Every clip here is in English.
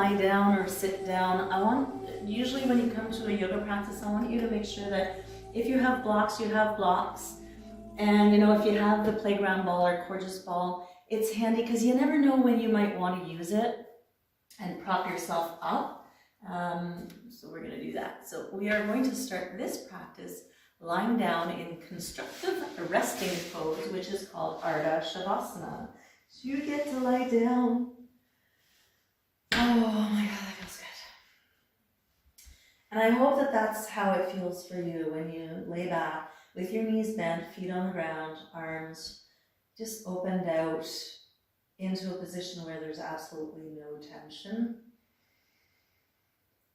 lie down or sit down, usually when you come to a yoga practice, I want you to make sure that if you have blocks, you have blocks. And if you have the playground ball or gorgeous ball, it's handy because you never know when you might want to use it, and prop yourself up. So we're going to do that. So we are going to start this practice lying down in constructive resting pose, which is called Ardha Shavasana. So you get to lie down. Oh my God, that feels good. And I hope that that's how it feels for you when you lay back with your knees bent, feet on the ground, arms just opened out into a position where there's absolutely no tension.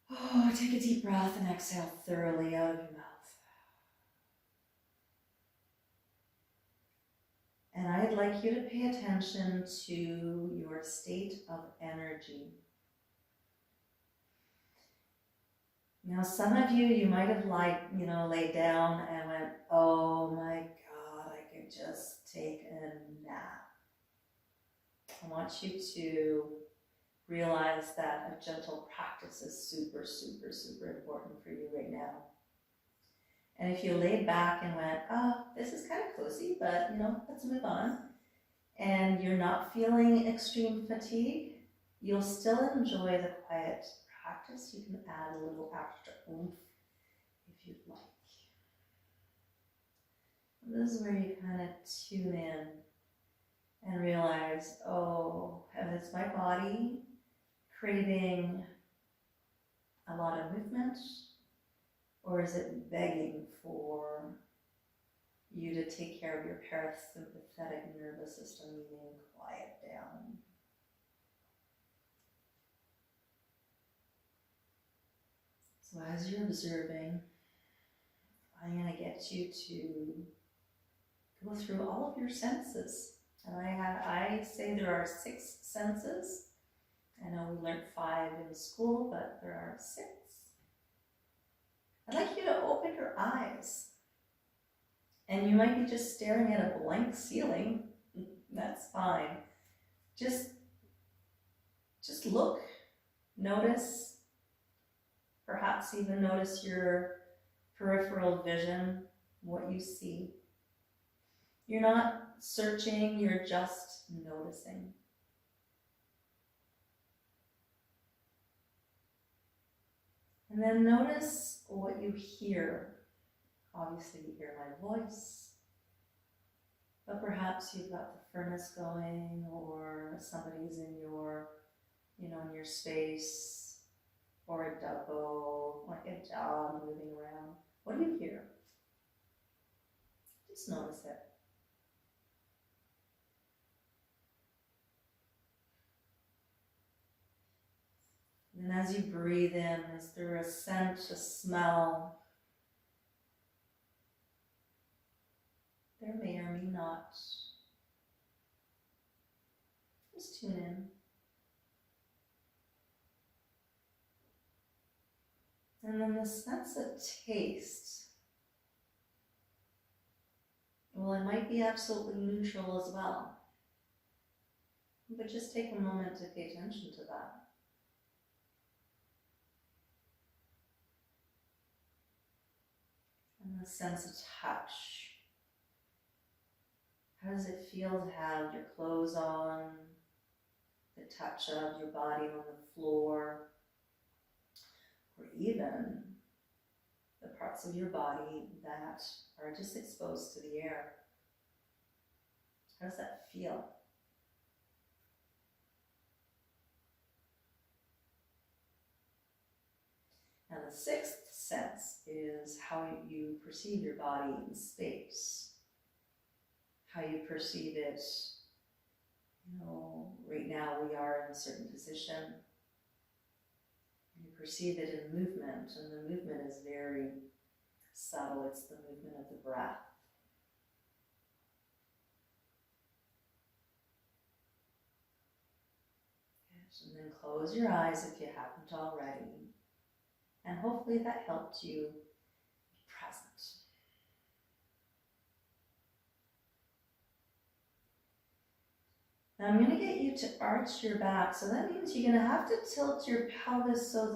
Oh, take a deep breath and exhale thoroughly out of your mouth. And I'd like you to pay attention to your state of energy. Now, some of you might have laid down and went, oh my God, I could just take a nap. I want you to realize that a gentle practice is super, super, super important for you right now. And if you laid back and went, this is kind of cozy, but let's move on, and you're not feeling extreme fatigue, you'll still enjoy the quiet practice. You can add a little extra oomph if you'd like. And this is where you kind of tune in and realize, is my body craving a lot of movement, or is it begging for you to take care of your parasympathetic nervous system, meaning quiet down? So as you're observing, I'm going to get you to go through all of your senses. And I say there are 6 senses. I know we learned 5 in school, but there are 6. I'd like you to open your eyes. And you might be just staring at a blank ceiling. That's fine. Just look, notice, perhaps even notice your peripheral vision, what you see. You're not searching, you're just noticing. And then notice what you hear. Obviously you hear my voice, but perhaps you've got the furnace going, or somebody's in your, in your space, or a doggo, like a dog moving around. What do you hear? Just notice it. And as you breathe in, is there a scent, a smell? There may or may not. Just tune in. And then the sense of taste. Well, it might be absolutely neutral as well. But just take a moment to pay attention to that. And the sense of touch. How does it feel to have your clothes on, the touch of your body on the floor, or even the parts of your body that are just exposed to the air? How does that feel? Now the 6th sense is how you perceive your body in space. How you perceive it, right now we are in a certain position. You perceive it in movement, and the movement is very subtle. It's the movement of the breath. And then close your eyes if you haven't already. And hopefully that helped you be present. Now I'm going to get you to arch your back. So that means you're going to have to tilt your pelvis so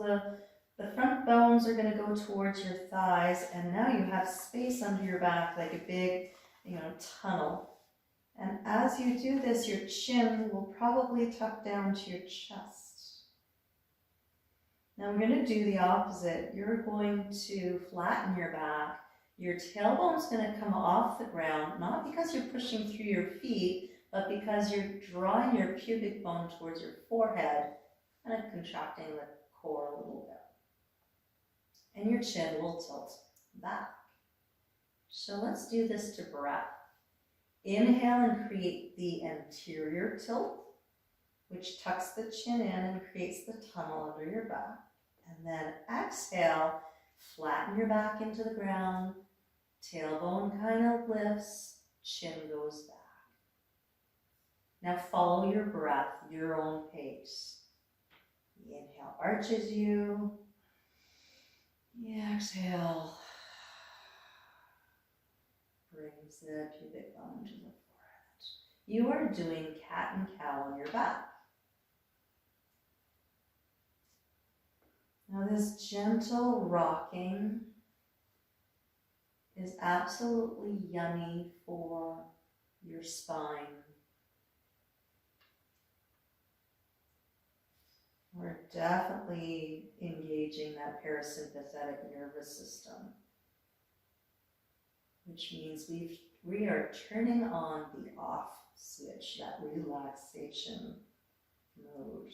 the front bones are going to go towards your thighs. And now you have space under your back like a big, tunnel. And as you do this, your chin will probably tuck down to your chest. Now I'm going to do the opposite. You're going to flatten your back. Your tailbone's going to come off the ground, not because you're pushing through your feet, but because you're drawing your pubic bone towards your forehead and contracting the core a little bit. And your chin will tilt back. So let's do this to breath. Inhale and create the anterior tilt, which tucks the chin in and creates the tunnel under your back. And then exhale, flatten your back into the ground, tailbone kind of lifts, chin goes back. Now follow your breath, your own pace. The inhale arches you. The exhale brings the pubic bone to the forehead. You are doing cat and cow on your back. Now this gentle rocking is absolutely yummy for your spine. We're definitely engaging that parasympathetic nervous system, which means we are turning on the off switch, that relaxation mode.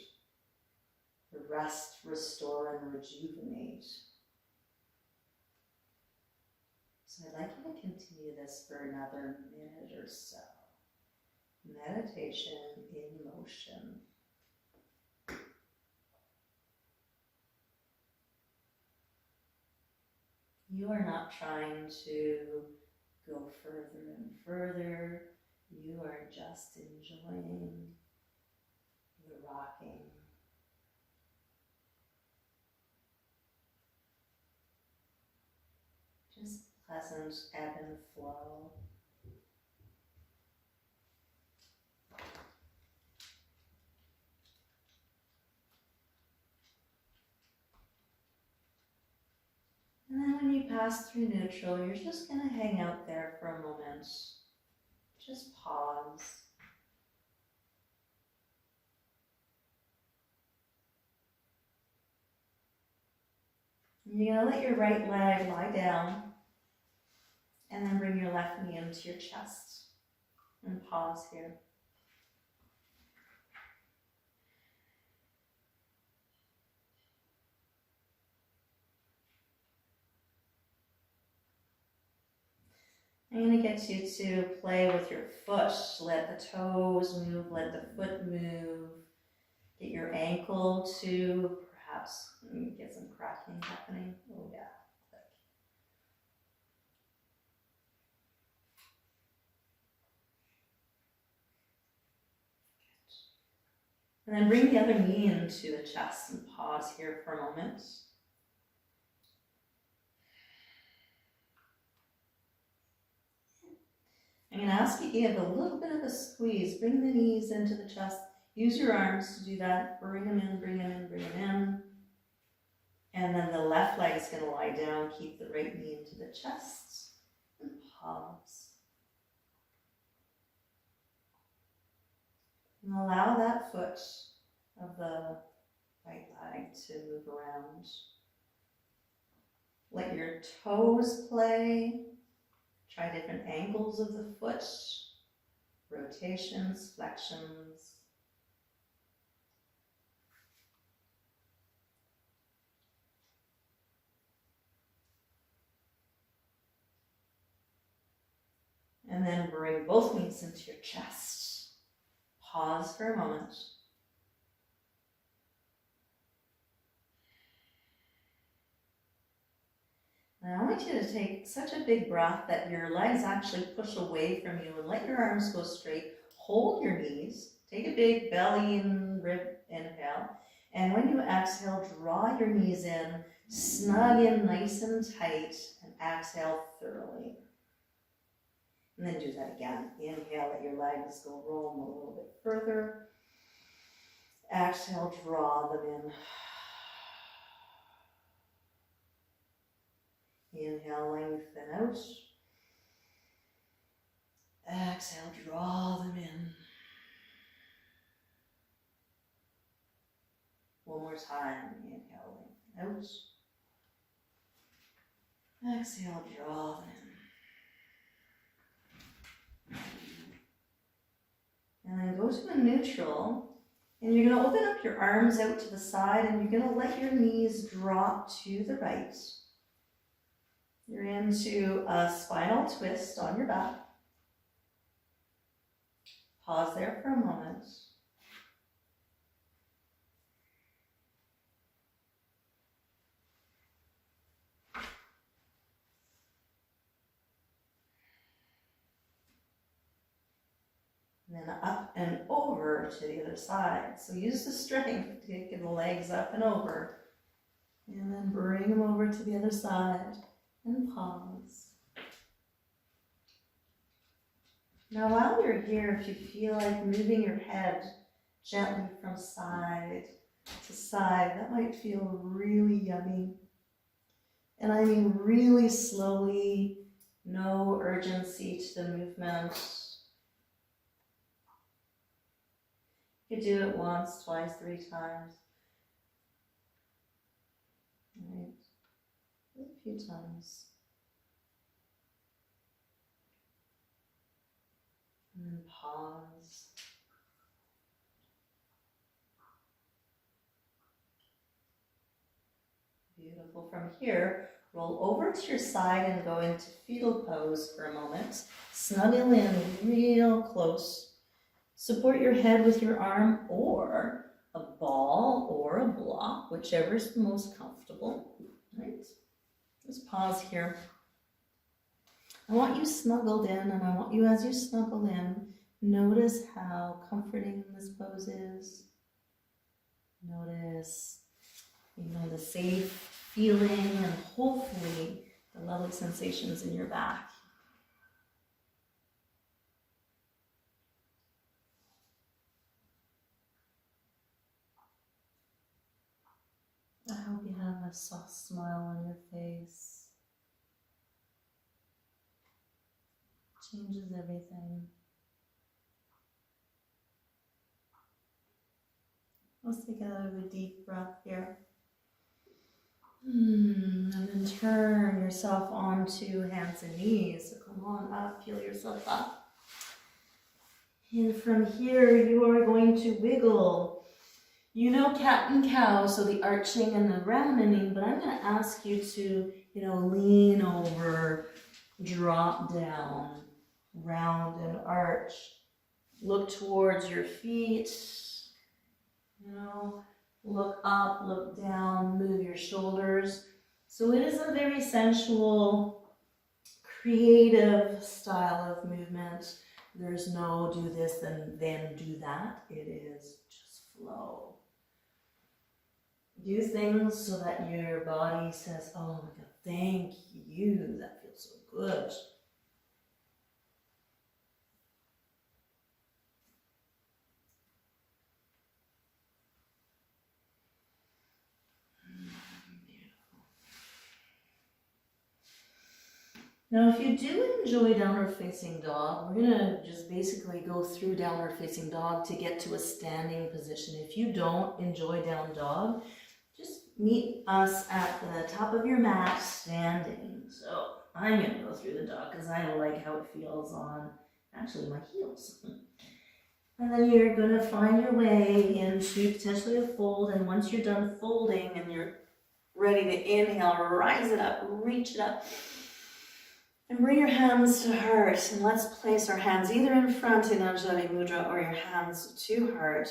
The rest, restore, and rejuvenate. So I'd like you to continue this for another minute or so. Meditation in motion. You are not trying to go further and further. You are just enjoying the rocking. Just pleasant ebb and flow. And then when you pass through neutral, you're just going to hang out there for a moment. Just pause. You're going to let your right leg lie down and then bring your left knee into your chest and pause here. I'm going to get you to play with your foot. Let the toes move, let the foot move. Get your ankle to perhaps get some cracking happening. Oh yeah, click. And then bring the other knee into the chest and pause here for a moment. I'm going to ask you to give a little bit of a squeeze. Bring the knees into the chest. Use your arms to do that. Bring them in, bring them in, bring them in. And then the left leg is going to lie down. Keep the right knee into the chest. And pause. And allow that foot of the right leg to move around. Let your toes play. Try different angles of the foot, rotations, flexions. And then bring both knees into your chest. Pause for a moment. Now I want you to take such a big breath that your legs actually push away from you and let your arms go straight. Hold your knees. Take a big belly and rib inhale. And when you exhale, draw your knees in, snug in nice and tight, and exhale thoroughly. And then do that again. Inhale, let your legs go roll them a little bit further. Exhale, draw them in. Inhale, lengthen out. Exhale, draw them in. One more time. Inhale, lengthen out. Exhale, draw them in. And then go to a neutral. And you're going to open up your arms out to the side and you're going to let your knees drop to the right. You're into a spinal twist on your back. Pause there for a moment. And then up and over to the other side. So use the strength to get the legs up and over. And then bring them over to the other side and pause. Now while you're here, if you feel like moving your head gently from side to side, that might feel really yummy. And I mean really slowly, no urgency to the movement. You could do it once, twice, 3 times. All right, a few times. And then pause. Beautiful. From here, roll over to your side and go into fetal pose for a moment. Snuggle in real close. Support your head with your arm or a ball or a block, whichever is the most comfortable. Right? Just pause here. I want you snuggled in, and I want you, as you snuggle in, notice how comforting this pose is. Notice, the safe feeling and hopefully the lovely sensations in your back. I hope you have a soft smile on your face. Changes everything. Let's take another deep breath here. And then turn yourself onto hands and knees. So come on up, feel yourself up. And from here, you are going to wiggle. You know cat and cow, so the arching and the rounding, but I'm going to ask you to, lean over, drop down, round and arch. Look towards your feet, look up, look down, move your shoulders. So it is a very sensual, creative style of movement. There's no do this and then do that. It is just flow. Do things so that your body says, oh my God, thank you. That feels so good. Now, if you do enjoy downward facing dog, we're going to just basically go through downward facing dog to get to a standing position. If you don't enjoy down dog, just meet us at the top of your mat standing. So I'm going to go through the dog because I like how it feels on actually my heels. And then you're going to find your way into potentially a fold. And once you're done folding and you're ready to inhale, rise it up, reach it up. And bring your hands to heart, and let's place our hands either in front in Anjali Mudra or your hands to heart.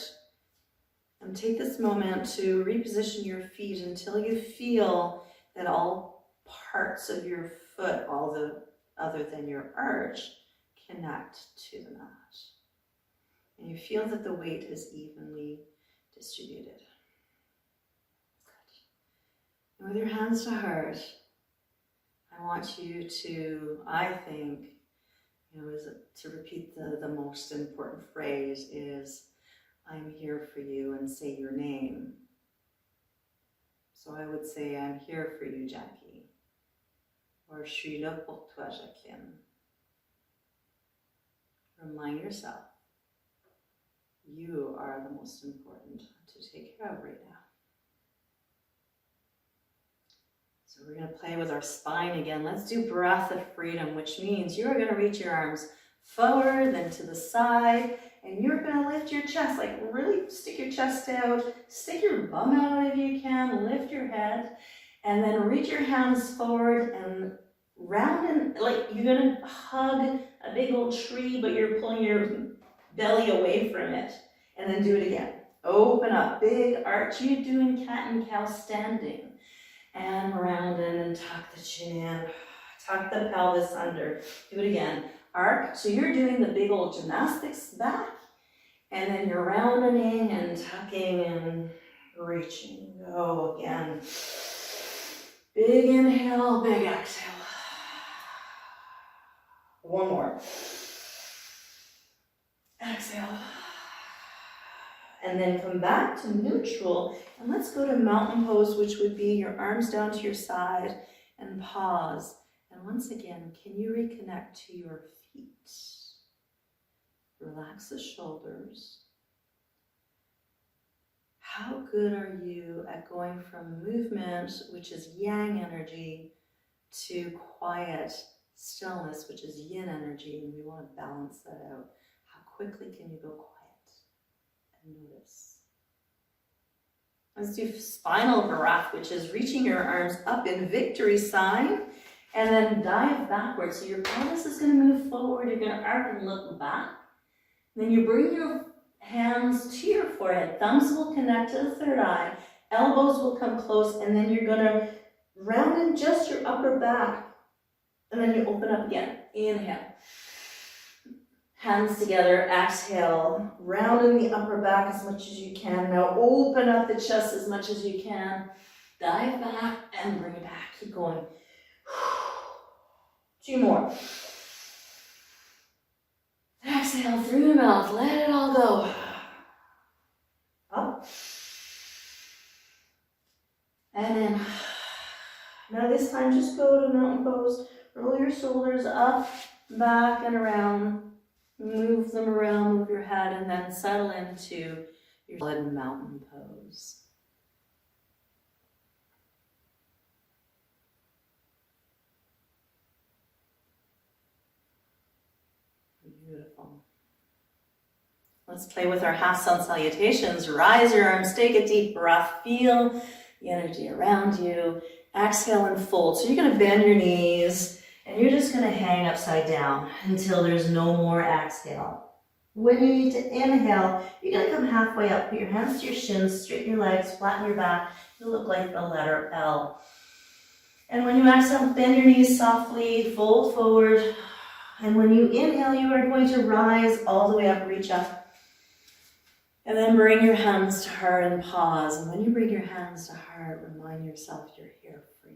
And take this moment to reposition your feet until you feel that all parts of your foot, other than your arch, connect to the mat. And you feel that the weight is evenly distributed. Good. And with your hands to heart, I want you to, You know, to repeat the most important phrase is, I'm here for you, and say your name. So I would say, I'm here for you, Jackie. Or, je suis là pour toi, Jacqueline. Remind yourself, you are the most important to take care of right now. So we're going to play with our spine again. Let's do breath of freedom, which means you're going to reach your arms forward, then to the side, and you're going to lift your chest, like really stick your chest out, stick your bum out if you can, lift your head, and then reach your hands forward and round, and like you're going to hug a big old tree, but you're pulling your belly away from it. And then do it again. Open up, big arch. You're doing cat and cow standing. And round in and tuck the chin in. Tuck the pelvis under. Do it again. Arc. So you're doing the big old gymnastics back. And then you're rounding and tucking and reaching. Go again. Big inhale, big exhale. One more. Exhale. And then come back to neutral. And let's go to mountain pose, which would be your arms down to your side and pause. And once again, can you reconnect to your feet? Relax the shoulders. How good are you at going from movement, which is yang energy, to quiet stillness, which is yin energy, and we want to balance that out. How quickly can you go quiet and notice? Let's do spinal breath, which is reaching your arms up in victory sign, and then dive backwards. So your pelvis is going to move forward, you're going to arc and look back. Then you bring your hands to your forehead, thumbs will connect to the third eye, elbows will come close, and then you're going to round in just your upper back. And then you open up again. Inhale. Hands together. Exhale. Round in the upper back as much as you can. Now open up the chest as much as you can. Dive back and bring it back. Keep going. 2 more. Exhale through your mouth. Let it all go. Up. And then. Now this time just go to mountain pose. Roll your shoulders up, back, and around. Move them around with your head, and then settle into your solid mountain pose. Beautiful. Let's play with our half sun salutations. Rise your arms, take a deep breath, feel the energy around you. Exhale and fold. So you're going to bend your knees. And you're just going to hang upside down until there's no more exhale. When you need to inhale, you're going to come halfway up. Put your hands to your shins, straighten your legs, flatten your back. You'll look like the letter L. And when you exhale, bend your knees softly, fold forward. And when you inhale, you are going to rise all the way up, reach up. And then bring your hands to heart and pause. And when you bring your hands to heart, remind yourself you're here for you.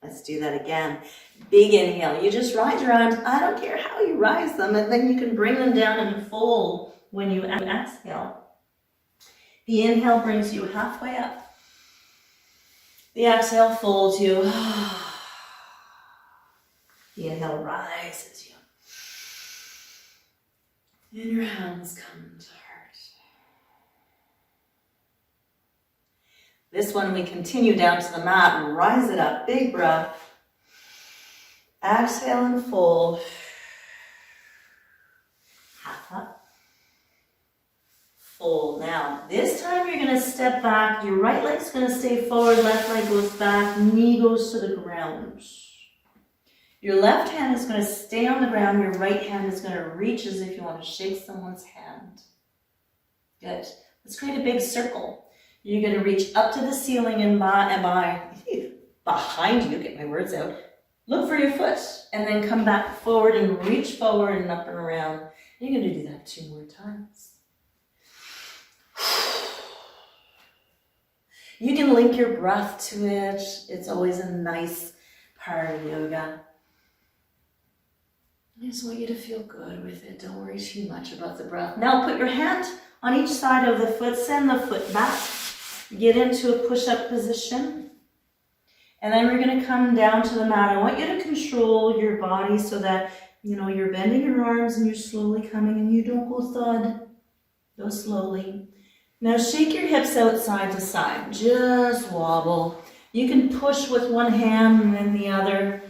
Let's do that again. Big inhale. You just rise your arms. I don't care how you rise them. And then you can bring them down and fold when you exhale. The inhale brings you halfway up. The exhale folds you. The inhale rises you. And your hands come to heart. This one we continue down to the mat and rise it up. Big breath. Exhale and fold. Half up. Fold. Now, this time you're going to step back. Your right leg's going to stay forward. Left leg goes back. Knee goes to the ground. Your left hand is going to stay on the ground. Your right hand is going to reach as if you want to shake someone's hand. Good. Let's create a big circle. You're going to reach up to the ceiling and behind you, get my words out, look for your foot, and then come back forward and reach forward and up and around. You're going to do that 2 more times. You can link your breath to it. It's always a nice part of yoga. I just want you to feel good with it. Don't worry too much about the breath. Now put your hand on each side of the foot. Send the foot back. Get into a push-up position. And then we're going to come down to the mat. I want you to control your body so that, you're bending your arms and you're slowly coming and you don't go thud. Go slowly. Now shake your hips out side to side. Just wobble. You can push with one hand and then the other.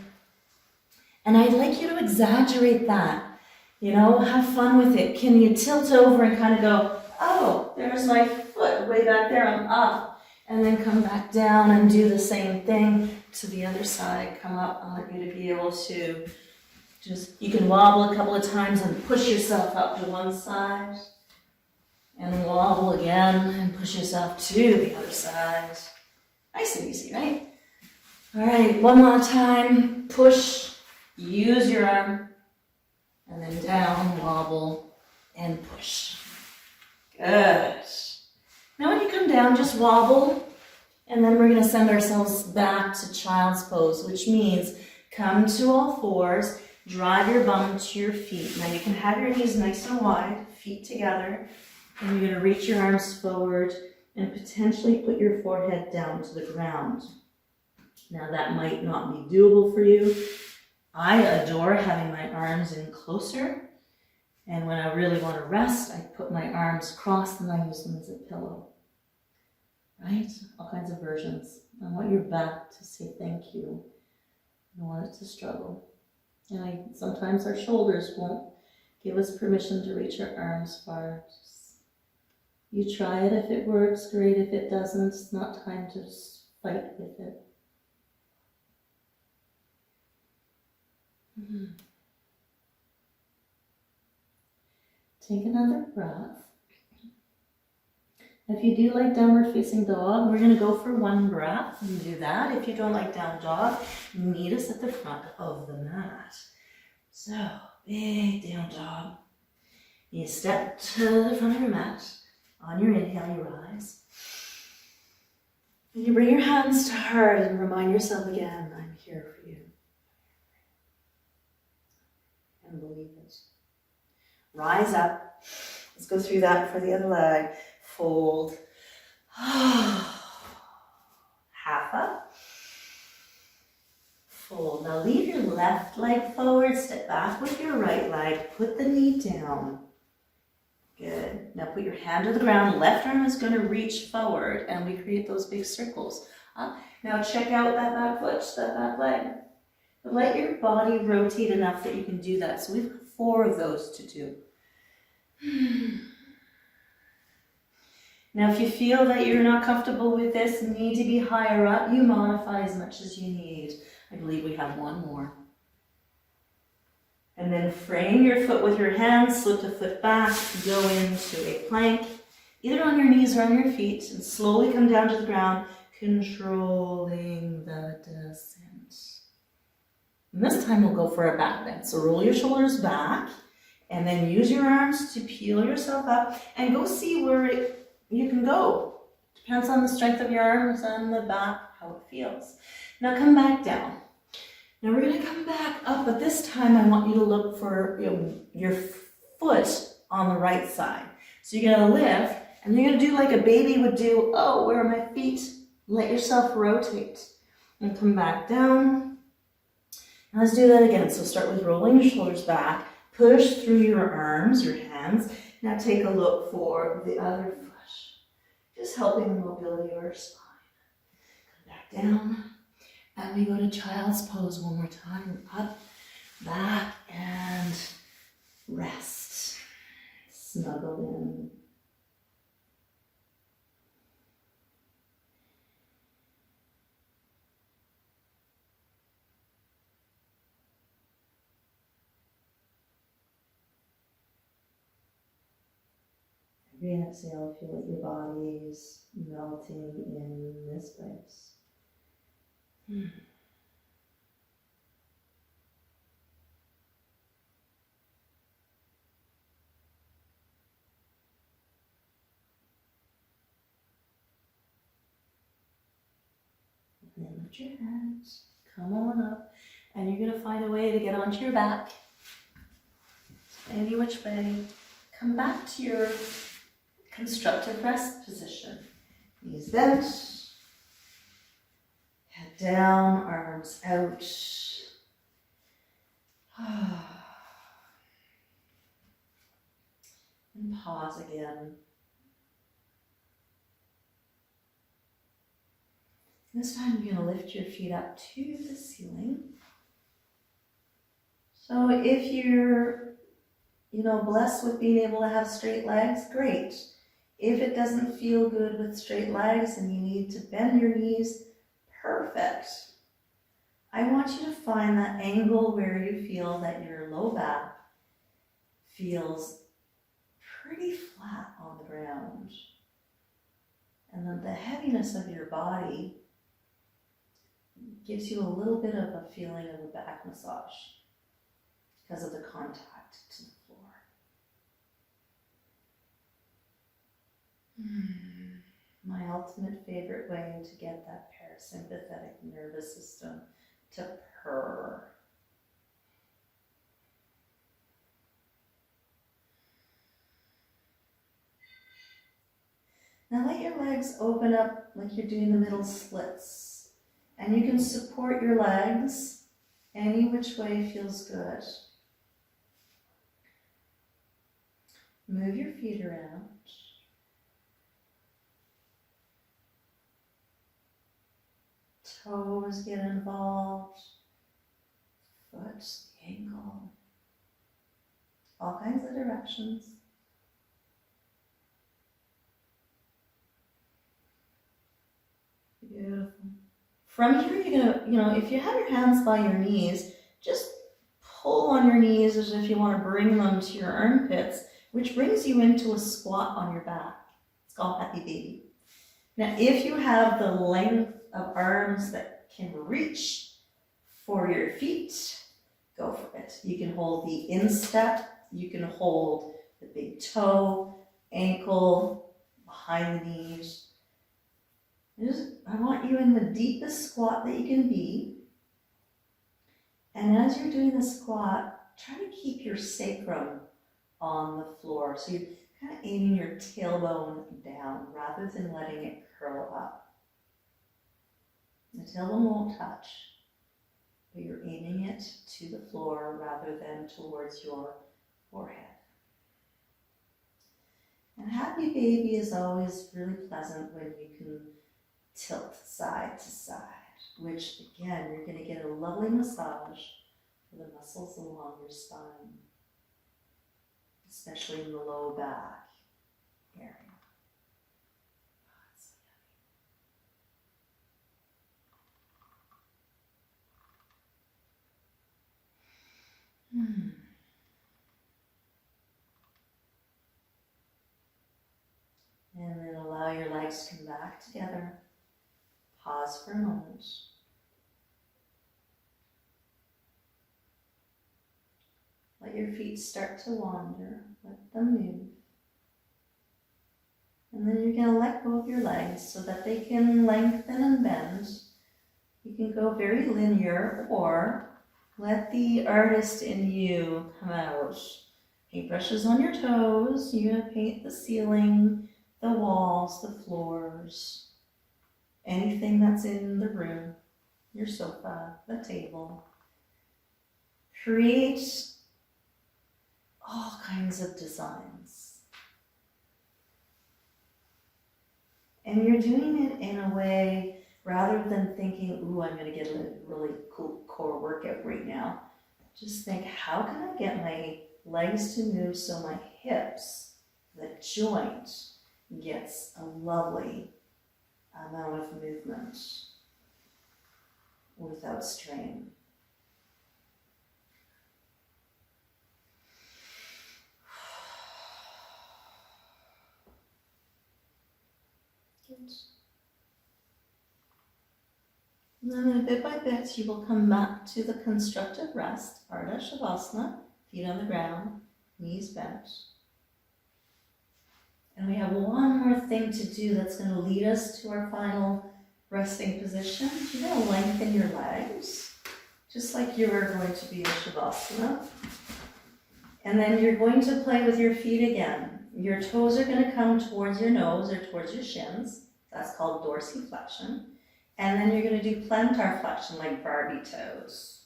And I'd like you to exaggerate that. Have fun with it. Can you tilt over and kind of go, oh, there's my foot way back there, I'm up. And then come back down and do the same thing to the other side. Come up. I want you to be able to you can wobble a couple of times and push yourself up to one side. And wobble again and push yourself to the other side. Nice and easy, right? All right, one more time. Push, use your arm, and then down, wobble, and push. Good. Now when you come down, just wobble, and then we're going to send ourselves back to child's pose, which means come to all fours, drive your bum to your feet. Now you can have your knees nice and wide, feet together, and you're going to reach your arms forward and potentially put your forehead down to the ground. Now that might not be doable for you. I adore having my arms in closer, and when I really want to rest, I put my arms crossed and I use them as a pillow. Right? All kinds of versions. I want your back to say thank you. I don't want it to struggle. And sometimes our shoulders won't give us permission to reach our arms far. You try it. If it works, great. If it doesn't, it's not time to fight with it. Take another breath. If you do like downward facing dog, we're going to go for one breath and do that. If you don't like down dog, meet us at the front of the mat. So, big down dog. You step to the front of your mat. On your inhale, you rise. And you bring your hands to heart and remind yourself again, I'm here for you. And believe it. Rise up. Let's go through that for the other leg. Fold. Half up. Fold. Now leave your left leg forward. Step back with your right leg. Put the knee down. Good. Now put your hand to the ground. Left arm is going to reach forward and we create those big circles. Now check out that back foot, that back leg. But let your body rotate enough that you can do that. So we've got 4 of those to do. Now if you feel that you're not comfortable with this and need to be higher up, you modify as much as you need. I believe we have 1 more. And then frame your foot with your hands, slip the foot back, go into a plank, either on your knees or on your feet, and slowly come down to the ground, controlling the descent. And this time we'll go for a back bend. So roll your shoulders back, and then use your arms to peel yourself up, and go see where you can go. Depends on the strength of your arms and the back, how it feels. Now come back down. Now we're going to come back up, but this time I want you to look for your foot on the right side. So you're going to lift, and you're going to do like a baby would do. Oh, where are my feet? Let yourself rotate. And come back down. Now let's do that again. So start with rolling your shoulders back. Push through your arms, your hands. Now take a look for the other foot. Just helping the mobility of our spine. Come back down. And we go to child's pose one more time. Up, back, and rest. Snuggle in. Every exhale, feel like your body is melting in this place. And then lift your hands, come on up, and you're going to find a way to get onto your back. any which way. Come back to your constructive rest position. Knees bent, head down, arms out. And pause again. This time you're going to lift your feet up to the ceiling. So if you're, blessed with being able to have straight legs, great. If it doesn't feel good with straight legs and you need to bend your knees, perfect. I want you to find that angle where you feel that your low back feels pretty flat on the ground. And then the heaviness of your body gives you a little bit of a feeling of a back massage because of the contact to the floor. My ultimate favorite way to get that parasympathetic nervous system to purr. Now let your legs open up like you're doing the middle splits. And you can support your legs any which way feels good. Move your feet around. Toes get involved. Foot, the ankle. All kinds of directions. Beautiful. From here, you're gonna, if you have your hands by your knees, just pull on your knees as if you want to bring them to your armpits, which brings you into a squat on your back. It's called Happy Baby. Now, if you have the length of arms that can reach for your feet, go for it. You can hold the instep, you can hold the big toe, ankle, behind the knees. I want you in the deepest squat that you can be. And as you're doing the squat, try to keep your sacrum on the floor. So you're kind of aiming your tailbone down rather than letting it curl up. The tailbone won't touch, but you're aiming it to the floor rather than towards your forehead. And Happy Baby is always really pleasant when you can tilt side to side, which again, you're going to get a lovely massage for the muscles along your spine, especially in the low back area. And then allow your legs to come back together. Pause for a moment. Let your feet start to wander. Let them move. And then you're going to let go of your legs so that they can lengthen and bend. You can go very linear, or let the artist in you come out. Paintbrushes on your toes. You're going to paint the ceiling, the walls, the floors, anything that's in the room, your sofa, the table. Create all kinds of designs. And you're doing it in a way, rather than thinking, ooh, I'm going to get a really cool core workout right now. Just think, how can I get my legs to move so my hips, the joint, gets a lovely amount of movement without strain. Good. And then bit by bit, you will come back to the constructive rest, Ardha Shavasana, feet on the ground, knees bent. And we have one more thing to do that's going to lead us to our final resting position. You're going to lengthen your legs, just like you are going to be in Shavasana. And then you're going to play with your feet again. Your toes are going to come towards your nose or towards your shins. That's called dorsiflexion. And then you're going to do plantar flexion like Barbie toes.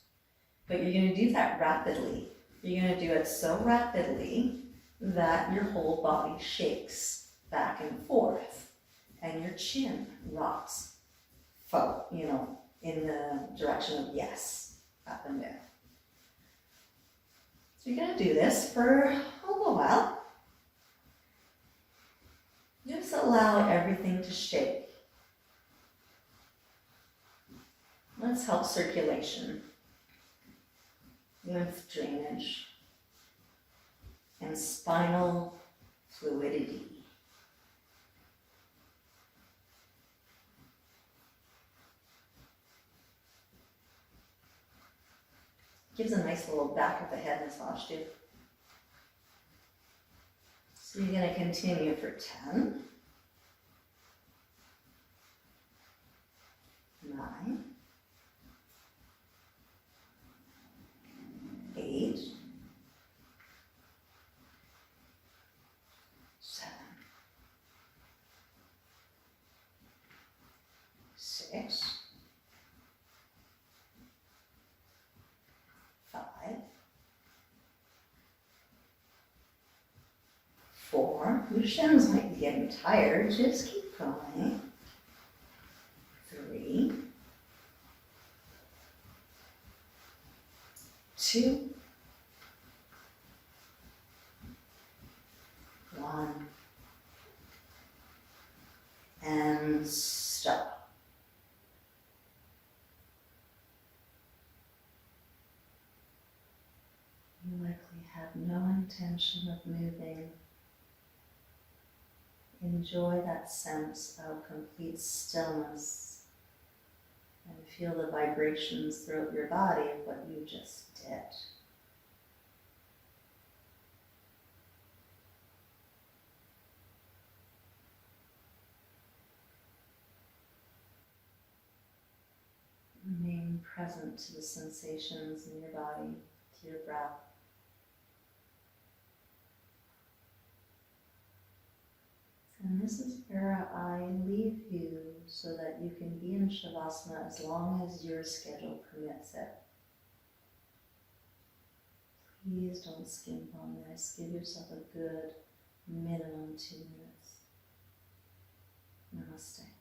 But you're going to do that rapidly. You're going to do it so rapidly that your whole body shakes back and forth. And your chin rocks, in the direction of yes, up and down. So you're going to do this for a little while. Just allow everything to shake. Let's help circulation, lymph drainage, and spinal fluidity. Gives a nice little back of the head massage too. So you're going to continue for 10, 9, 8, 7, 6, 5, 4. Your shins might be getting tired. Just keep going. 3, 2, 1, and stop. You likely have no intention of moving. Enjoy that sense of complete stillness and feel the vibrations throughout your body of what you just did. Remain present to the sensations in your body, to your breath. And this is where I leave you so that you can be in Shavasana as long as your schedule permits it. Please don't skimp on this. Give yourself a good minimum 2 minutes. Namaste.